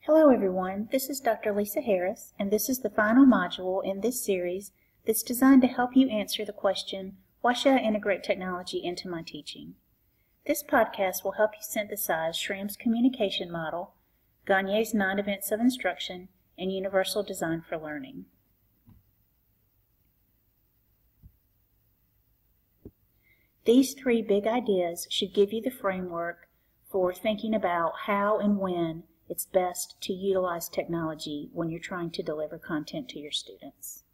Hello everyone, this is Dr. Lisa Harris, and this is the final module in this series that's designed to help you answer the question, why should I integrate technology into my teaching? This podcast will help you synthesize Schramm's communication model, Gagne's 9 events of instruction, and universal design for learning. These 3 big ideas should give you the framework for thinking about how and when it's best to utilize technology when you're trying to deliver content to your students.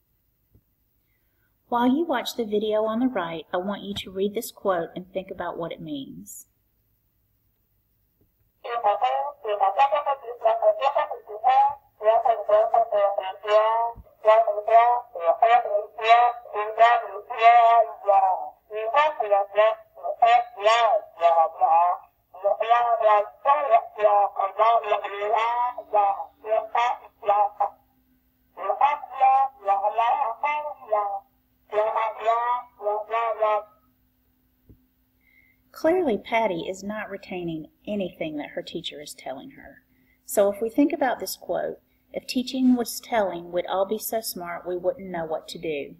While you watch the video on the right, I want you to read this quote and think about what it means. Clearly, Patty is not retaining anything that her teacher is telling her. So if we think about this quote, if teaching was telling, we'd all be so smart we wouldn't know what to do.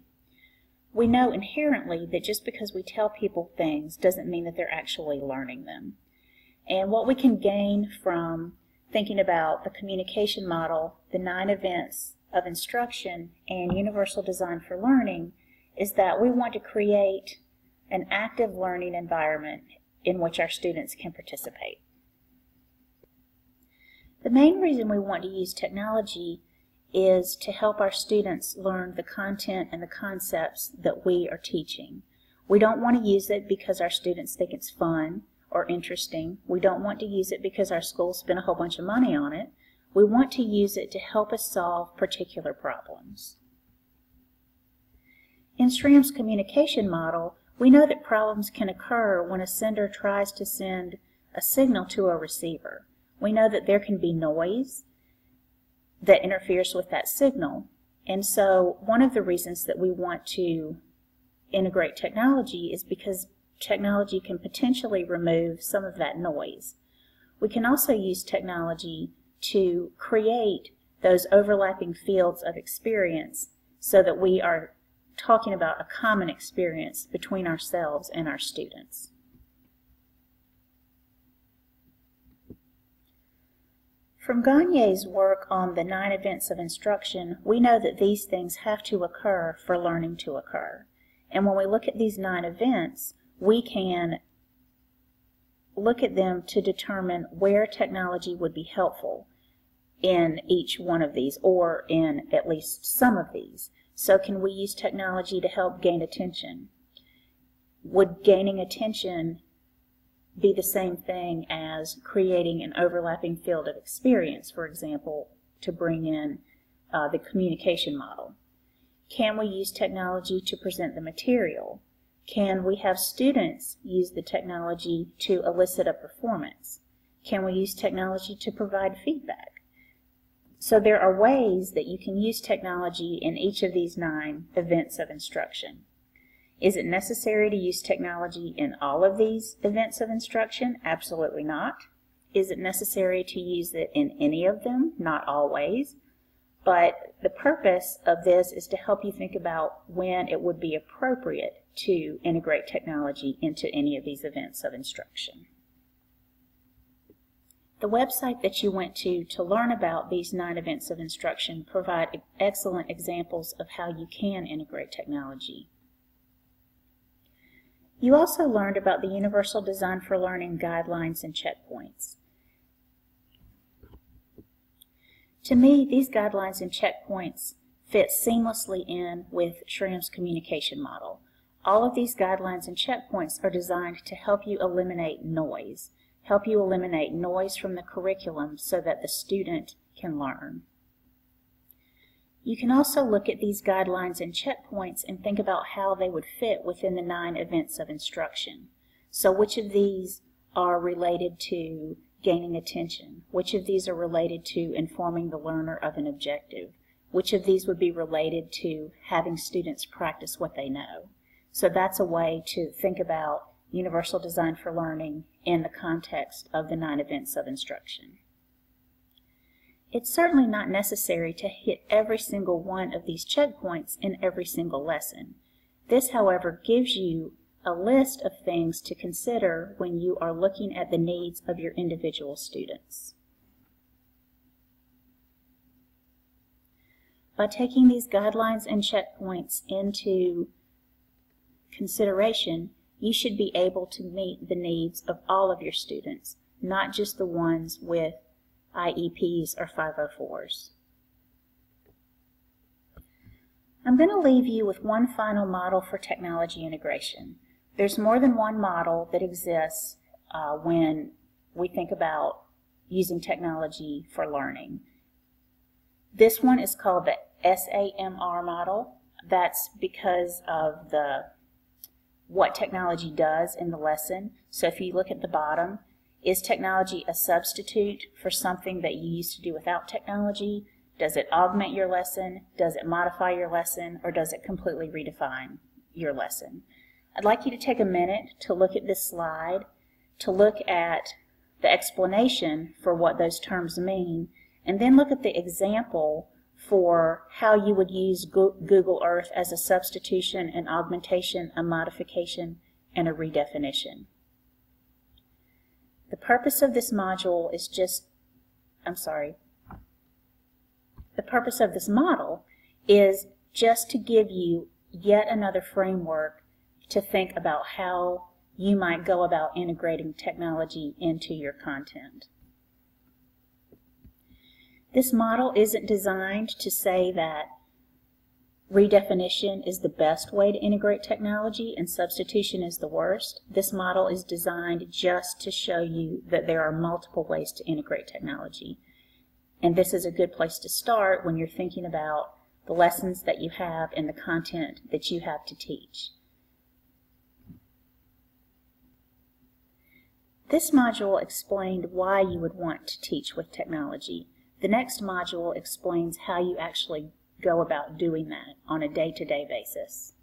We know inherently that just because we tell people things doesn't mean that they're actually learning them. And what we can gain from thinking about the communication model, the 9 events of instruction, and universal design for learning is that we want to create an active learning environment in which our students can participate. The main reason we want to use technology is to help our students learn the content and the concepts that we are teaching. We don't want to use it because our students think it's fun or interesting. We don't want to use it because our school spent a whole bunch of money on it. We want to use it to help us solve particular problems. In Schramm's communication model, we know that problems can occur when a sender tries to send a signal to a receiver. We know that there can be noise that interferes with that signal. And so one of the reasons that we want to integrate technology is because technology can potentially remove some of that noise. We can also use technology to create those overlapping fields of experience so that we are talking about a common experience between ourselves and our students. From Gagne's work on the 9 events of instruction, we know that these things have to occur for learning to occur. And when we look at these 9 events, we can look at them to determine where technology would be helpful in each one of these, or in at least some of these. So can we use technology to help gain attention? Would gaining attention be the same thing as creating an overlapping field of experience, for example, to bring in the communication model? Can we use technology to present the material? Can we have students use the technology to elicit a performance? Can we use technology to provide feedback? So there are ways that you can use technology in each of these 9 events of instruction. Is it necessary to use technology in all of these events of instruction? Absolutely not. Is it necessary to use it in any of them? Not always. But the purpose of this is to help you think about when it would be appropriate to integrate technology into any of these events of instruction. The website that you went to learn about these 9 events of instruction provide excellent examples of how you can integrate technology. You also learned about the Universal Design for Learning guidelines and checkpoints. To me, these guidelines and checkpoints fit seamlessly in with Schramm's communication model. All of these guidelines and checkpoints are designed to help you eliminate noise. Help you eliminate noise from the curriculum so that the student can learn. You can also look at these guidelines and checkpoints and think about how they would fit within the 9 events of instruction. So which of these are related to gaining attention? Which of these are related to informing the learner of an objective? Which of these would be related to having students practice what they know? So that's a way to think about Universal Design for Learning in the context of the 9 events of instruction. It's certainly not necessary to hit every single one of these checkpoints in every single lesson. This, however, gives you a list of things to consider when you are looking at the needs of your individual students. By taking these guidelines and checkpoints into consideration, you should be able to meet the needs of all of your students, not just the ones with IEPs or 504s. I'm going to leave you with one final model for technology integration. There's more than one model that exists when we think about using technology for learning. This one is called the SAMR model. That's because of what technology does in the lesson. So if you look at the bottom, is technology a substitute for something that you used to do without technology? Does it augment your lesson? Does it modify your lesson? Or does it completely redefine your lesson? I'd like you to take a minute to look at this slide, to look at the explanation for what those terms mean, and then look at the example for how you would use Google Earth as a substitution, an augmentation, a modification, and a redefinition. The purpose of this module is the purpose of this model is just to give you yet another framework to think about how you might go about integrating technology into your content. This model isn't designed to say that redefinition is the best way to integrate technology and substitution is the worst. This model is designed just to show you that there are multiple ways to integrate technology. And this is a good place to start when you're thinking about the lessons that you have and the content that you have to teach. This module explained why you would want to teach with technology. The next module explains how you actually go about doing that on a day-to-day basis.